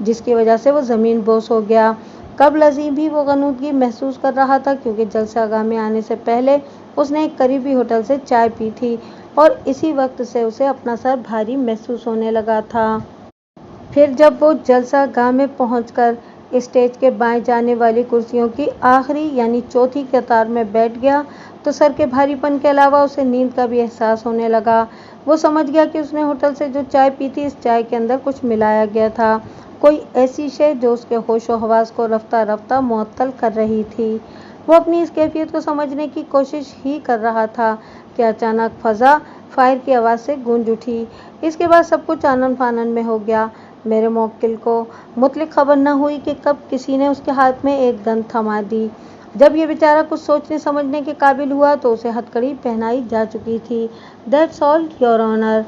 جس کی وجہ سے وہ زمین بوس ہو گیا۔ قبل ازیں بھی وہ غنودگی محسوس کر رہا تھا کیونکہ جلسہ گاہ میں آنے سے پہلے اس نے ایک قریبی ہوٹل سے چائے پی تھی اور اسی وقت سے اسے اپنا سر بھاری محسوس ہونے لگا تھا۔ پھر جب وہ جلسہ گاہ میں پہنچ کر اسٹیج کے بائیں جانے والی کرسیوں کی آخری یعنی چوتھی قطار میں بیٹھ گیا تو سر کے بھاری پن کے علاوہ اسے نیند کا بھی احساس ہونے لگا۔ وہ سمجھ گیا کہ اس نے ہوٹل سے جو چائے پی تھی اس چائے کے اندر کچھ ملایا گیا تھا، کوئی ایسی شے جو اس کے ہوش و حواس کو رفتہ رفتہ معطل کر رہی تھی۔ وہ اپنی اس کیفیت کو سمجھنے کی کوشش ہی کر رہا تھا کہ اچانک فضا فائر کی آواز سے گونج اٹھی۔ اس کے بعد سب کچھ آنن فانن میں ہو گیا۔ میرے موکل کو مطلق خبر نہ ہوئی کہ کب کسی نے اس کے ہاتھ میں ایک گن تھما دی۔ جب یہ بیچارہ کچھ سوچنے سمجھنے کے قابل ہوا تو اسے ہتھکڑی پہنائی جا چکی تھی۔ That's all your owner.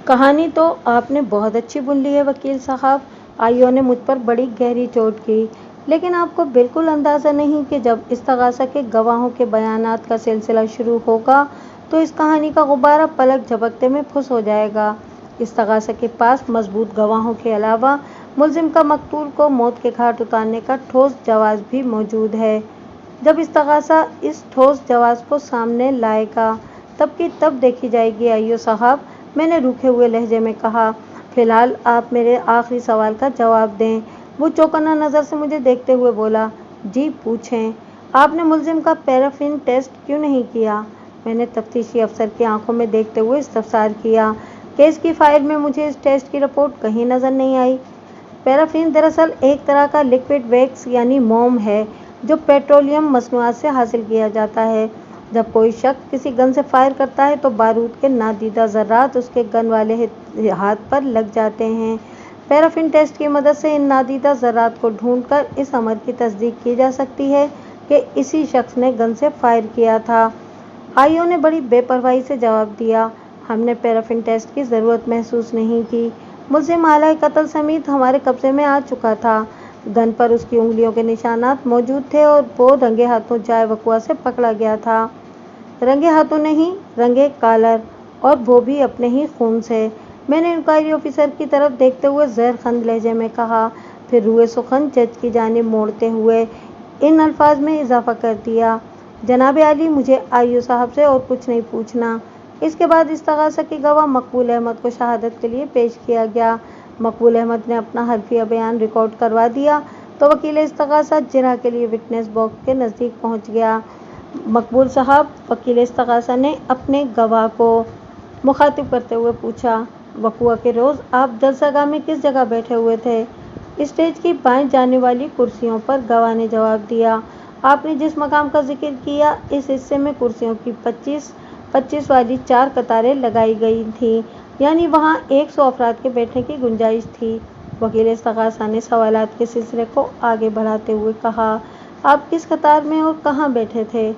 کہانی تو آپ نے بہت اچھی بن لی ہے وکیل صاحب۔ آئیو نے مجھ پر بڑی گہری چوٹ کی، لیکن آپ کو بالکل اندازہ نہیں کہ جب استغاثہ کے گواہوں کے بیانات کا سلسلہ شروع ہوگا تو اس کہانی کا غبارہ پلک جھپکتے میں پھس ہو جائے گا۔ استغاثہ کے پاس مضبوط گواہوں کے علاوہ ملزم کا مقتول کو موت کے گھاٹ اتارنے کا ٹھوس جواز بھی موجود ہے۔ جب استغاثہ اس ٹھوس جواز کو سامنے لائے گا تب کی تب دیکھی جائے گی آئیو صاحب، میں نے روکھے ہوئے لہجے میں کہا۔ فی الحال آپ میرے آخری سوال کا جواب دیں۔ وہ چوکنا نظر سے مجھے دیکھتے ہوئے بولا۔ جی پوچھیں۔ آپ نے ملزم کا پیرافین ٹیسٹ کیوں نہیں کیا؟ میں نے تفتیشی افسر کی آنکھوں میں دیکھتے ہوئے استفسار کیا۔ کیس کی فائل میں مجھے اس ٹیسٹ کی رپورٹ کہیں نظر نہیں آئی۔ پیرافین دراصل ایک طرح کا لیکوڈ ویکس یعنی موم ہے جو پیٹرولیم مصنوعات سے حاصل کیا جاتا ہے۔ جب کوئی شخص کسی گن سے فائر کرتا ہے تو بارود کے نادیدہ ذرات اس کے گن والے ہاتھ پر لگ جاتے ہیں۔ پیرافین ٹیسٹ کی مدد سے ان نادیدہ ذرات کو ڈھونڈ کر اس امر کی تصدیق کی جا سکتی ہے کہ اسی شخص نے گن سے فائر کیا تھا۔ آئیو نے بڑی بے پرواہی سے جواب دیا۔ ہم نے پیرافین ٹیسٹ کی ضرورت محسوس نہیں کی۔ ملزم آلۂ قتل سمیت ہمارے قبضے میں آ چکا تھا۔ گن پر اس کی انگلیوں کے نشانات موجود تھے اور وہ رنگے ہاتھوں جائے وقوع سے پکڑا گیا تھا۔ رنگے ہاتھوں نہیں، رنگے کالر، اور وہ بھی اپنے ہی خون سے، میں نے انکوائری آفیسر کی طرف دیکھتے ہوئے زہر خند لہجے میں کہا، پھر روئے سخن جج کی جانب موڑتے ہوئے ان الفاظ میں اضافہ کر دیا، جناب عالی مجھے آئیو صاحب سے اور کچھ نہیں پوچھنا۔ اس کے بعد استغاثہ کے گواہ مقبول احمد کو شہادت کے لیے پیش کیا گیا۔ مقبول احمد نے اپنا حلفیہ بیان ریکارڈ کروا دیا تو وکیل استغاثہ جرح کے لیے وٹنس باکس کے نزدیک پہنچ گیا۔ مقبول صاحب، وکیل استغاثہ نے اپنے گواہ کو مخاطب کرتے ہوئے پوچھا، وقوع کے روز آپ جلسہ گاہ میں کس جگہ بیٹھے ہوئے تھے؟ اسٹیج کی بائیں جانے والی کرسیوں پر، گواہ نے جواب دیا۔ آپ نے جس مقام کا ذکر کیا اس حصے میں کرسیوں کی 25 والی 4 قطاریں لگائی گئی تھیں، یعنی وہاں 100 افراد کے بیٹھنے کی گنجائش تھی۔ وکیل استغاثہ نے سوالات کے سلسلے کو آگے بڑھاتے ہوئے کہا، آپ کس قطار میں اور کہاں بیٹھے تھے؟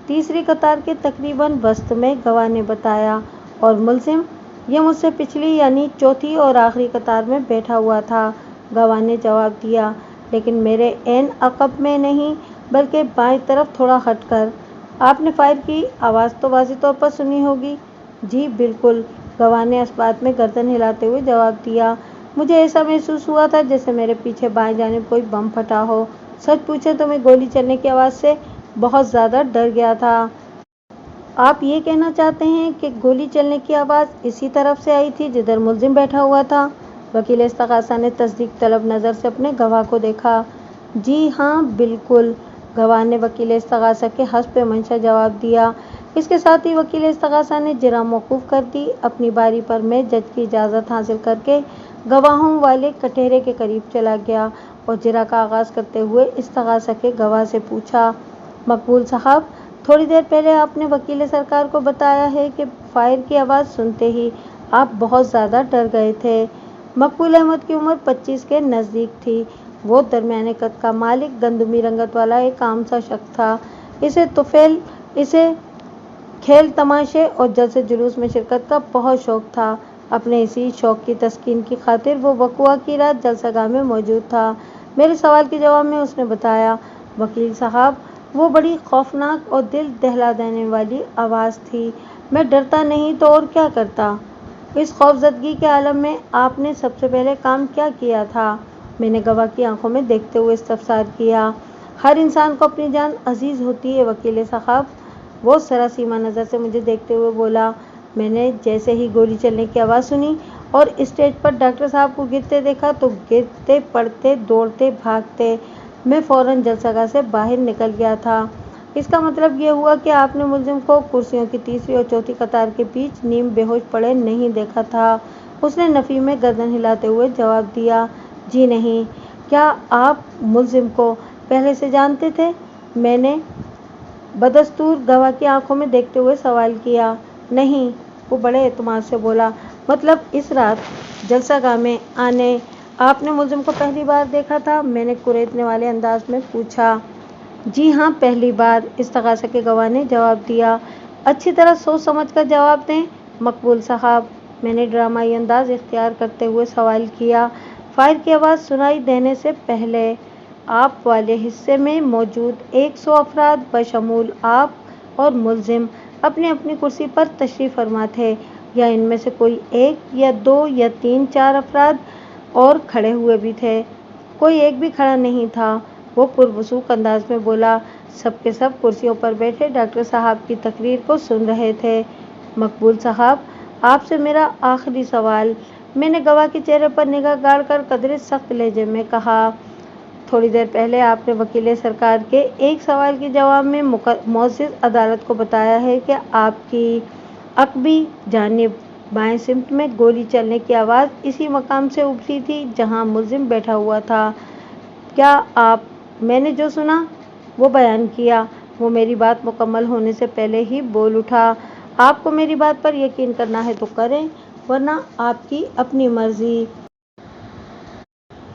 تیسری قطار کے تقریباً وسط میں، گواہ نے بتایا۔ اور ملزم؟ یہ مجھ سے پچھلی یعنی چوتھی اور آخری قطار میں بیٹھا ہوا تھا، گواہ نے جواب دیا، لیکن میرے عین عقب میں نہیں بلکہ بائیں طرف تھوڑا ہٹ کر۔ آپ نے فائر کی آواز تو واضح طور پر سنی ہوگی؟ جی بالکل، گواہ نے اس بات میں گردن ہلاتے ہوئے جواب دیا، مجھے ایسا محسوس ہوا تھا جیسے میرے پیچھے بائیں جانب کوئی بم پھٹا ہو۔ سچ پوچھیں تو میں گولی چلنے کی آواز سے بہت زیادہ ڈر گیا تھا۔ آپ یہ کہنا چاہتے ہیں کہ گولی چلنے کی آواز اسی طرف سے آئی تھی جدھر ملزم بیٹھا ہوا تھا؟ وکیل استغاثہ نے تصدیق طلب نظر سے اپنے گواہ کو دیکھا۔ جی ہاں بالکل، گواہ نے وکیل استغاثہ کے حسب منشا جواب دیا۔ اس کے ساتھ ہی وکیل استغاثہ نے جرح موقوف کر دی۔ اپنی باری پر میں جج کی اجازت حاصل کر کے گواہوں والے کٹہرے کے قریب چلا گیا اور جرح کا آغاز کرتے ہوئے استغاثہ کے گواہ سے پوچھا، مقبول صاحب، تھوڑی دیر پہلے آپ نے وکیل سرکار کو بتایا ہے کہ فائر کی آواز سنتے ہی آپ بہت زیادہ ڈر گئے تھے۔ مقبول احمد کی عمر 25 کے نزدیک تھی۔ وہ درمیانے قد کا مالک گندمی رنگت والا ایک عام سا شخص تھا۔ اسے کھیل تماشے اور جلسے جلوس میں شرکت کا بہت شوق تھا۔ اپنے اسی شوق کی تسکین کی خاطر وہ وقوع کی رات جلسہ گاہ میں موجود تھا۔ میرے سوال کے جواب میں اس نے بتایا، وکیل صاحب، وہ بڑی خوفناک اور دل دہلا دینے والی آواز تھی۔ میں ڈرتا نہیں تو اور کیا کرتا؟ اس خوفزدگی کے عالم میں آپ نے سب سے پہلے کام کیا کیا تھا؟ میں نے گواہ کی آنکھوں میں دیکھتے ہوئے استفسار کیا۔ ہر انسان کو اپنی جان عزیز ہوتی ہے وکیل صاحب، وہ سراسیمہ نظر سے مجھے دیکھتے ہوئے بولا۔ میں نے جیسے ہی گولی چلنے کی آواز سنی اور اسٹیج پر ڈاکٹر صاحب کو گرتے دیکھا تو گرتے پڑتے دوڑتے بھاگتے میں فوراً جلسہ گاہ سے باہر نکل گیا تھا۔ اس کا مطلب یہ ہوا کہ آپ نے ملزم کو کرسیوں کی تیسری اور چوتھی قطار کے بیچ نیم بے ہوش پڑے نہیں دیکھا تھا۔ اس نے نفی میں گردن ہلاتے ہوئے جواب دیا، جی نہیں۔ کیا آپ ملزم کو پہلے سے جانتے تھے؟ میں نے بدستور گواہ کی آنکھوں میں دیکھتے ہوئے سوال کیا۔ نہیں، وہ بڑے اعتماد سے بولا۔ مطلب اس رات جلسہ گاہ میں آنے آپ نے ملزم کو پہلی بار دیکھا تھا؟ میں نے کریدنے والے انداز میں پوچھا۔ جی ہاں، پہلی بار، استغاثہ کے گواہ نے جواب دیا۔ اچھی طرح سوچ سمجھ کر جواب دیں مقبول صاحب، میں نے ڈرامائی انداز اختیار کرتے ہوئے سوال کیا۔ فائر کی آواز سنائی دینے سے پہلے آپ والے حصے میں موجود 100 افراد بشمول آپ اور ملزم اپنی اپنی کرسی پر تشریف فرما تھے، یا ان میں سے کوئی ایک یا دو یا تین چار افراد اور کھڑے ہوئے بھی تھے؟ کوئی ایک بھی کھڑا نہیں تھا، وہ پروسوک انداز میں بولا۔ سب کے سب کرسیوں پر بیٹھے ڈاکٹر صاحب کی تقریر کو سن رہے تھے۔ مقبول صاحب، آپ سے میرا آخری سوال، میں نے گواہ کے چہرے پر نگاہ گاڑ کر قدرے سخت لہجے میں کہا۔ تھوڑی دیر پہلے آپ نے وکیل سرکار کے ایک سوال کے جواب میں معزز عدالت کو بتایا ہے کہ آپ کی عقبی جانب بائیں سمت میں گولی چلنے کی آواز اسی مقام سے ابھری تھی جہاں ملزم بیٹھا ہوا تھا۔ کیا آپ؟ میں نے جو سنا وہ بیان کیا۔ وہ میری بات مکمل ہونے سے پہلے ہی بول اٹھا۔ آپ کو میری بات پر یقین کرنا ہے تو کریں، ورنہ آپ کی اپنی مرضی۔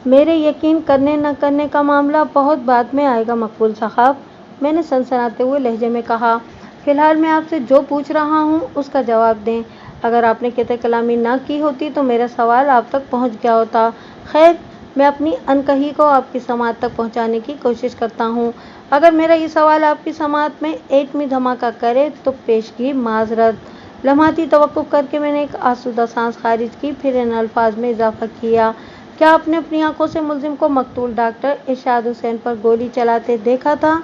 میرے یقین کرنے نہ کرنے کا معاملہ بہت بعد میں آئے گا مقبول صاحب، میں نے سنسناتے ہوئے لہجے میں کہا۔ فی الحال میں آپ سے جو پوچھ رہا ہوں اس کا جواب دیں۔ اگر آپ نے قطع کلامی نہ کی ہوتی تو میرا سوال آپ تک پہنچ گیا ہوتا۔ خیر، میں اپنی انکہی کو آپ کی سماعت تک پہنچانے کی کوشش کرتا ہوں۔ اگر میرا یہ سوال آپ کی سماعت میں ایٹمی دھماکہ کرے تو پیشگی معذرت۔ لمحاتی توقف کر کے میں نے ایک آسودہ سانس خارج کی، پھر ان الفاظ میں اضافہ کیا، کیا آپ نے اپنی آنکھوں سے ملزم کو مقتول ڈاکٹر ارشاد حسین پر گولی چلاتے دیکھا تھا؟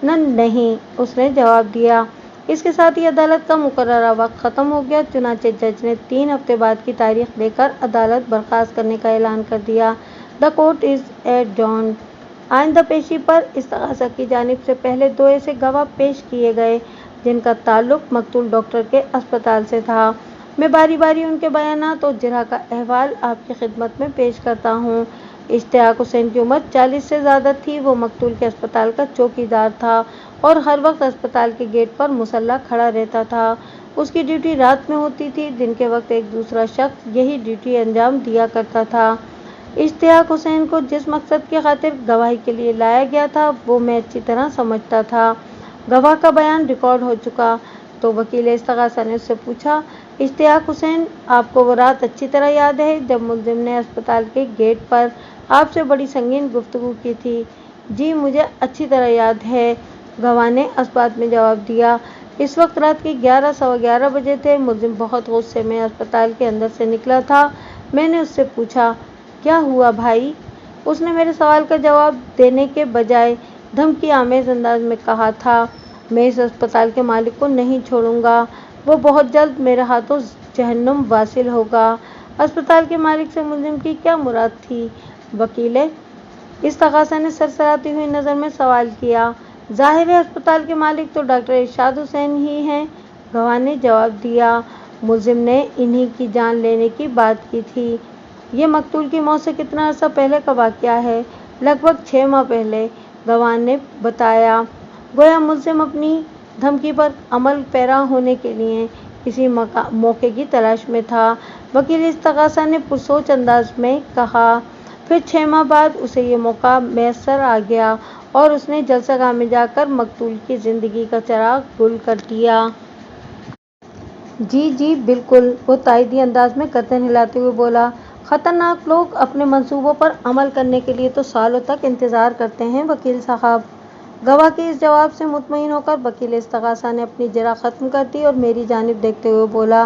نہیں، اس نے جواب دیا۔ اس کے ساتھ ہی عدالت کا مقررہ وقت ختم ہو گیا، چنانچہ جج نے 3 ہفتے بعد کی تاریخ دے کر عدالت برخاست کرنے کا اعلان کر دیا۔ The court is adjourned. آئندہ پیشی پر استغاثہ کی جانب سے پہلے 2 ایسے گواہ پیش کیے گئے جن کا تعلق مقتول ڈاکٹر کے اسپتال سے تھا۔ میں باری باری ان کے بیانات اور جرح کا احوال آپ کی خدمت میں پیش کرتا ہوں۔ اشتیاق حسین کی عمر 40 سے زیادہ تھی۔ وہ مقتول کے اسپتال کا چوکیدار تھا اور ہر وقت اسپتال کے گیٹ پر مسلح کھڑا رہتا تھا۔ اس کی ڈیوٹی رات میں ہوتی تھی، دن کے وقت ایک دوسرا شخص یہی ڈیوٹی انجام دیا کرتا تھا۔ اشتیاق حسین کو جس مقصد کی خاطر گواہی کے لیے لایا گیا تھا وہ میں اچھی طرح سمجھتا تھا۔ گواہ کا بیان ریکارڈ ہو چکا تو وکیل استغاثہ نے اس سے پوچھا، اشتیاق حسین، آپ کو وہ رات اچھی طرح یاد ہے جب ملزم نے اسپتال کے گیٹ پر آپ سے بڑی سنگین گفتگو کی تھی؟ جی، مجھے اچھی طرح یاد ہے، گواہ نے اس بات میں جواب دیا۔ اس وقت رات کے 11 سوا 11 بجے تھے۔ ملزم بہت غصے میں اسپتال کے اندر سے نکلا تھا۔ میں نے اس سے پوچھا، کیا ہوا بھائی؟ اس نے میرے سوال کا جواب دینے کے بجائے دھمکی آمیز انداز میں کہا تھا، میں اس اسپتال کے مالک کو نہیں چھوڑوں گا، وہ بہت جلد میرے ہاتھوں جہنم واصل ہوگا۔ اسپتال کے مالک سے ملزم کی کیا مراد تھی؟ وکیل استغاثہ نے سرسراتی ہوئی نظر میں سوال کیا۔ ظاہر ہے اسپتال کے مالک تو ڈاکٹر ارشاد حسین ہی ہیں، گواہ نے جواب دیا۔ ملزم نے انہی کی جان لینے کی بات کی تھی۔ یہ مقتول کی موت سے کتنا عرصہ پہلے کا واقعہ ہے؟ لگ بھگ 6 ماہ پہلے، گواہ نے بتایا۔ گویا ملزم اپنی دھمکی پر عمل پیرا ہونے کے لیے کسی موقع کی تلاش میں تھا، وکیل استغاثہ نے پرسوچ انداز میں کہا۔ پھر 6 ماہ بعد اسے یہ موقع میسر آ گیا اور اس نے جلسہ گاہ میں جا کر مقتول کی زندگی کا چراغ گل کر دیا۔ جی جی بالکل، وہ تائیدی انداز میں گردن ہلاتے ہوئے بولا۔ خطرناک لوگ اپنے منصوبوں پر عمل کرنے کے لیے تو سالوں تک انتظار کرتے ہیں وکیل صاحب۔ گواہ کے اس جواب سے مطمئن ہو کر وکیل استغاثہ نے اپنی جرح ختم کر دی اور میری جانب دیکھتے ہوئے بولا،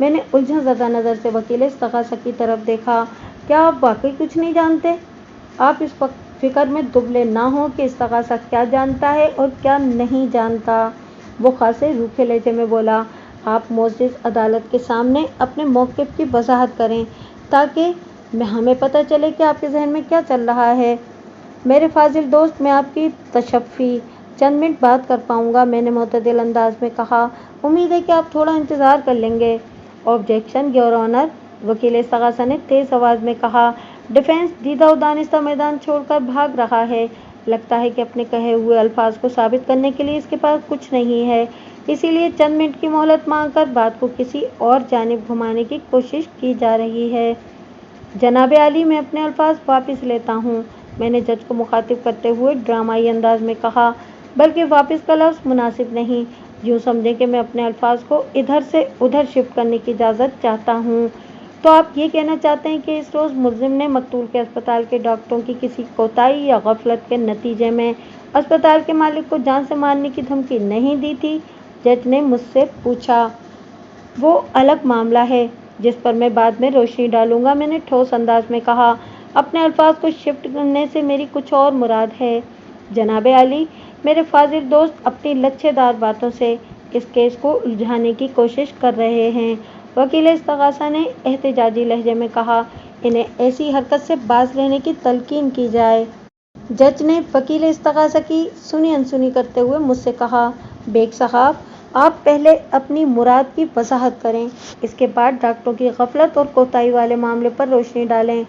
میں نے الجھن زدہ نظر سے وکیل استغاثہ کی طرف دیکھا۔ کیا آپ واقعی کچھ نہیں جانتے؟ آپ اس فکر میں دبلے نہ ہوں کہ استغاثہ کیا جانتا ہے اور کیا نہیں جانتا۔ وہ خاصے روکھے لہجے میں بولا، آپ معزز عدالت کے سامنے اپنے موقف کی وضاحت کریں تاکہ ہمیں پتہ چلے کہ آپ کے ذہن میں کیا چل رہا ہے۔ میرے فاضل دوست، میں آپ کی تشفی چند منٹ بعد کر پاؤں گا، میں نے معتدل انداز میں کہا۔ امید ہے کہ آپ تھوڑا انتظار کر لیں گے۔ آبجیکشن یور آنر، وکیل استغاثہ نے تیز آواز میں کہا۔ ڈیفینس دیدہ و دانستہ میدان چھوڑ کر بھاگ رہا ہے۔ لگتا ہے کہ اپنے کہے ہوئے الفاظ کو ثابت کرنے کے لیے اس کے پاس کچھ نہیں ہے، اسی لیے چند منٹ کی مہلت مانگ کر بات کو کسی اور جانب گھمانے کی کوشش کی جا رہی ہے۔ جناب عالی، میں اپنے الفاظ واپس لیتا ہوں، میں نے جج کو مخاطب کرتے ہوئے ڈرامائی انداز میں کہا، بلکہ واپس کا لفظ مناسب نہیں، یوں سمجھیں کہ میں اپنے الفاظ کو ادھر سے ادھر شفٹ کرنے کی اجازت چاہتا ہوں۔ تو آپ یہ کہنا چاہتے ہیں کہ اس روز ملزم نے مقتول کے اسپتال کے ڈاکٹروں کی کسی کوتاہی یا غفلت کے نتیجے میں اسپتال کے مالک کو جان سے مارنے کی دھمکی نہیں دی تھی؟ جج نے مجھ سے پوچھا۔ وہ الگ معاملہ ہے جس پر میں بعد میں روشنی ڈالوں گا، میں نے ٹھوس انداز میں کہا۔ اپنے الفاظ کو شفٹ کرنے سے میری کچھ اور مراد ہے۔ جناب عالی، میرے فاضل دوست اپنی لچھے دار باتوں سے اس کیس کو الجھانے کی کوشش کر رہے ہیں، وکیل استغاثہ نے احتجاجی لہجے میں کہا۔ انہیں ایسی حرکت سے باز رہنے کی تلقین کی جائے۔ جج نے وکیل استغاثہ کی سنی انسنی کرتے ہوئے مجھ سے کہا، بیگ صاحب، آپ پہلے اپنی مراد کی وضاحت کریں، اس کے بعد ڈاکٹروں کی غفلت اور کوتاہی والے معاملے پر روشنی ڈالیں۔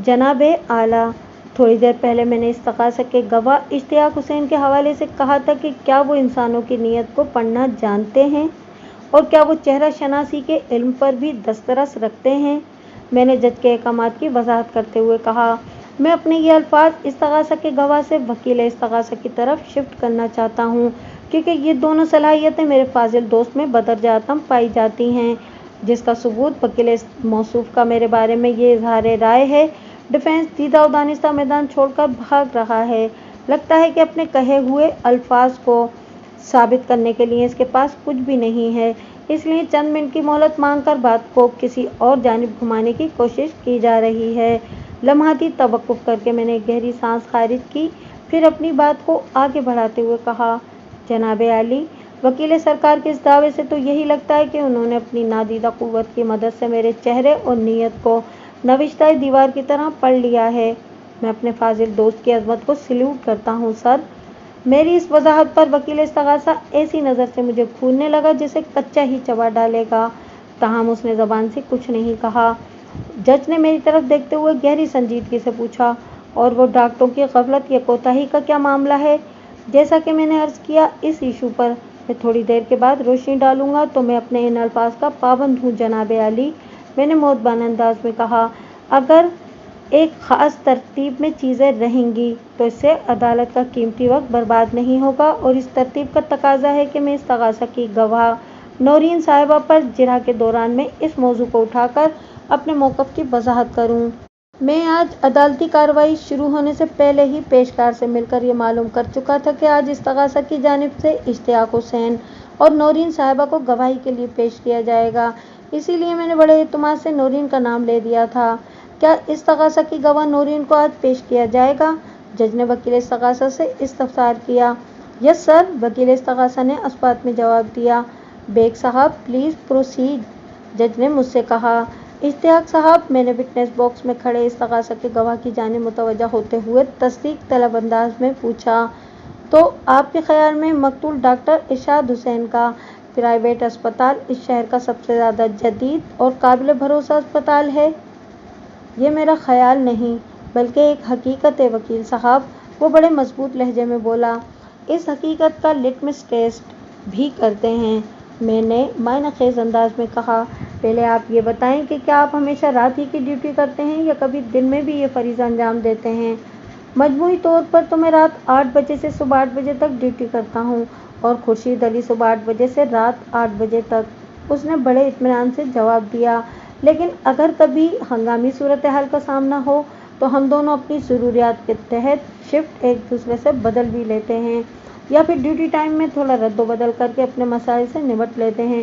جناب اعلیٰ، تھوڑی دیر پہلے میں نے استغاثہ کے گواہ اشتیاق حسین کے حوالے سے کہا تھا کہ کیا وہ انسانوں کی نیت کو پڑھنا جانتے ہیں اور کیا وہ چہرہ شناسی کے علم پر بھی دسترس رکھتے ہیں؟ میں نے جج کے احکامات کی وضاحت کرتے ہوئے کہا، میں اپنے یہ الفاظ استغاثہ کے گواہ سے وکیل استغاثہ کی طرف شفٹ کرنا چاہتا ہوں، کیونکہ یہ دونوں صلاحیتیں میرے فاضل دوست میں بدرجہ اتم پائی جاتی ہیں، جس کا ثبوت وکیل موصوف کا میرے بارے میں یہ اظہار رائے ہے، ڈیفینس دیدہ و دانستہ میدان چھوڑ کر بھاگ رہا ہے۔ لگتا ہے کہ اپنے کہے ہوئے الفاظ کو ثابت کرنے کے لیے اس کے پاس کچھ بھی نہیں ہے، اس لیے چند منٹ کی مہلت مانگ کر بات کو کسی اور جانب گھمانے کی کوشش کی جا رہی ہے۔ لمحاتی توقف کر کے میں نے ایک گہری سانس خارج کی، پھر اپنی بات کو آگے بڑھاتے ہوئے کہا، جناب عالی، وکیل سرکار کے اس دعوے سے تو یہی لگتا ہے کہ انہوں نے اپنی نادیدہ قوت کی مدد سے میرے چہرے اور نیت کو نوشتہ دیوار کی طرح پڑھ لیا ہے۔ میں اپنے فاضل دوست کی عظمت کو سلیوٹ کرتا ہوں سر۔ میری اس وضاحت پر وکیل استغاثہ ایسی نظر سے مجھے گھورنے لگا جسے کچا ہی چبا ڈالے گا، تاہم اس نے زبان سے کچھ نہیں کہا۔ جج نے میری طرف دیکھتے ہوئے گہری سنجیدگی سے پوچھا، اور وہ ڈاکٹروں کی غفلت یا کوتاہی کا کیا معاملہ ہے؟ جیسا کہ میں نے عرض کیا، اس ایشو پر میں تھوڑی دیر کے بعد روشنی ڈالوں گا، تو میں اپنے ان الفاظ کا پابند ہوں جناب عالی، میں نے مؤدبانہ انداز میں کہا۔ اگر ایک خاص ترتیب میں چیزیں رہیں گی تو اس سے عدالت کا قیمتی وقت برباد نہیں ہوگا، اور اس ترتیب کا تقاضا ہے کہ میں استغاثہ کی گواہ نورین صاحبہ پر جرح کے دوران میں اس موضوع کو اٹھا کر اپنے موقف کی وضاحت کروں۔ میں آج عدالتی کارروائی شروع ہونے سے پہلے ہی پیشکار سے مل کر یہ معلوم کر چکا تھا کہ آج استغاثہ کی جانب سے اشتیاق حسین اور نورین صاحبہ کو گواہی کے لیے پیش کیا جائے گا، اسی لیے میں نے بڑے اعتماد سے نورین کا نام لے دیا تھا۔ کیا استغاثہ کی گواہ نورین کو آج پیش کیا جائے گا؟ جج نے وکیل استغاثہ سے استفسار کیا۔ یس سر، وکیل استغاثہ نے اسپات میں جواب دیا۔ بیگ صاحب، پلیز پروسیڈ، جج نے مجھ سے کہا۔ اشتیاق صاحب، میں نے وٹنس باکس میں کھڑے استغاثہ کے گواہ کی جانب متوجہ ہوتے ہوئے تصدیق طلب انداز میں پوچھا، تو آپ کے خیال میں مقتول ڈاکٹر ارشاد حسین کا پرائیویٹ اسپتال اس شہر کا سب سے زیادہ جدید اور قابل بھروسہ اسپتال ہے؟ یہ میرا خیال نہیں، بلکہ ایک حقیقت ہے وکیل صاحب، وہ بڑے مضبوط لہجے میں بولا۔ اس حقیقت کا لٹمس ٹیسٹ بھی کرتے ہیں، میں نے معنی خیز انداز میں کہا۔ پہلے آپ یہ بتائیں کہ کیا آپ ہمیشہ رات ہی کی ڈیوٹی کرتے ہیں یا کبھی دن میں بھی یہ فریضہ انجام دیتے ہیں؟ مجموعی طور پر تو میں رات 8 بجے سے صبح 8 بجے تک ڈیوٹی کرتا ہوں، اور خورشید علی صبح 8 بجے سے رات 8 بجے تک، اس نے بڑے اطمینان سے جواب دیا۔ لیکن اگر کبھی ہنگامی صورتحال کا سامنا ہو تو ہم دونوں اپنی ضروریات کے تحت شفٹ ایک دوسرے سے بدل بھی لیتے ہیں، یا پھر ڈیوٹی ٹائم میں تھوڑا رد و بدل کر کے اپنے مسائل سے نمٹ لیتے ہیں۔